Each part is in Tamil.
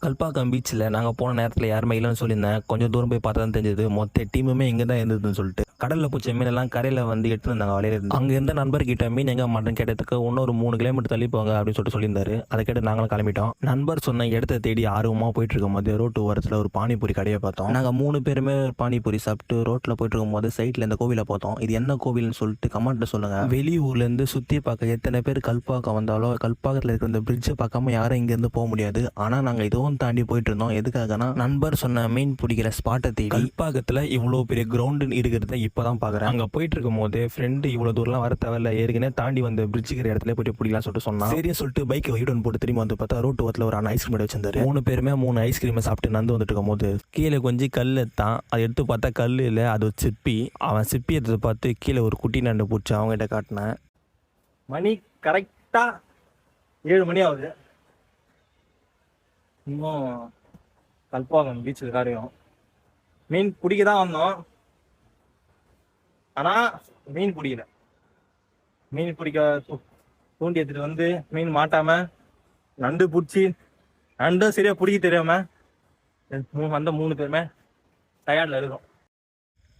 கல்பாக்கம் பீச்சில் நாங்கள் போன நேரத்தில் யாருமே இல்லைன்னு சொல்லியிருந்தேன். கொஞ்சம் தூரம் போய் பார்த்தா தான் தெரிஞ்சது மொத்த டீமுமே இங்கே தான் இருந்ததுன்னு சொல்லிட்டு. கடலில் பிடிச்ச மீனெல்லாம் கரையில் வந்து எடுத்துன்னு இருந்தாங்க வலையில இருந்து. அங்கே இருந்த நண்பர்கிட்ட மீன் எங்கே மாட்டேன்னு கேட்டதுக்கு இன்னொரு 3 கிலோமீட்டர் தள்ளி போங்க அப்படின்னு சொல்லியிருந்தாரு. அதை கேட்டு நாங்களும் கிளம்பிட்டோம். நண்பர் சொன்ன இடத்த தேடி ஆர்வமாக போயிட்டு இருக்கும் போது ரோட்டு ஓரத்தில் ஒரு பானிபூரி கடையை பார்த்தோம். நாங்கள் 3 பேருமே பானிபூரி சாப்பிட்டு ரோட்டில் போயிட்டு இருக்கும்போது சைட்டில் இந்த கோவிலை பார்த்தோம். இது என்ன கோவில்னு சொல்லிட்டு கமெண்ட்ல சொல்லுங்க. வெளியூர்லேருந்து சுற்றி பார்க்க எத்தனை பேர் கல்பாக்கம் வந்தாலும் கல்பாக்கத்தில் இருக்கிற இந்த பிரிட்ஜை பார்க்காம யாரும் இங்கேருந்து போக முடியாது. ஆனால் நாங்கள் இதுவும் தாண்டி போயிட்டு இருந்தோம். எதுக்காகனா நண்பர் சொன்ன மீன் பிடிக்கிற ஸ்பாட்டை தேடி. கல்பாக்கத்தில் இவ்வளோ பெரிய கிரவுண்டு இருக்கிறத இப்போதான் பார்க்குறேன். அங்கே போயிட்டு இருக்கும் போது ஃப்ரெண்டு இவ்வளோ தூரம்லாம் வர தேவையில்ல, ஏற்கனவே தாண்டி வந்து பிரிட்ஜுக்கிற இடத்துல போயிட்டு பிடிக்கலாம் சொல்லிட்டு சொன்னான். சரின்னு சொல்லிட்டு பைக்கை வெயிட் போட்டு திரும்பி வந்து பார்த்தா ரோட்டு ஓரத்தில் ஒரு ஐஸ்கிரீம் வச்சிருந்தாரு. 3 பேருமே 3 ஐஸ்கிரீமை சாப்பிட்டு நடந்து வந்துட்டு இருக்கும் போது கீழே கொஞ்சம் கல் தான். அதை எடுத்து பார்த்தா கல் இல்லை, அது ஒரு சிப்பி. அவன் சிப்பி எடுத்து பார்த்து கீழே ஒரு குட்டி நண்டு பிடிச்சி அவங்ககிட்ட காட்டினேன். மணி கரெக்டாக 7 மணி ஆகுது. இன்னும் கல்பாக்கம் பீச்சில் காரியம் மீன் பிடிக்க தான் வந்தோம். ஆனால் மீன் பிடிக்கல. மீன் பிடிக்க தூண்டி எடுத்துட்டு வந்து மீன் மாட்டாம நண்டு பிடிச்சி நண்டும் சரியா பிடிக்க தெரியாம அந்த 3 பேருமே டயர்டில் இருக்கோம்.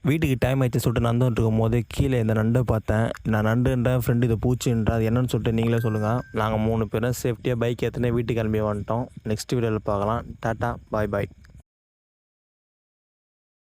வீட்டுக்கு டைம் ஆயிடுச்சு சொல்லிட்டு நடந்துட்டு இருக்கும் போது கீழே இந்த நண்டை பார்த்தேன். நான் நண்டுன்ற ஃப்ரெண்டு இதை பூச்சின்ற அது என்னன்னு சொல்லிட்டு நீங்களே சொல்லுங்கள். நாங்கள் 3 பேரும் சேஃப்டியாக பைக் ஏற்றுனே வீட்டுக்கு கிளம்பி வந்துட்டோம். நெக்ஸ்ட் வீடியோவில் பார்க்கலாம். டாட்டா, பாய் பாய்.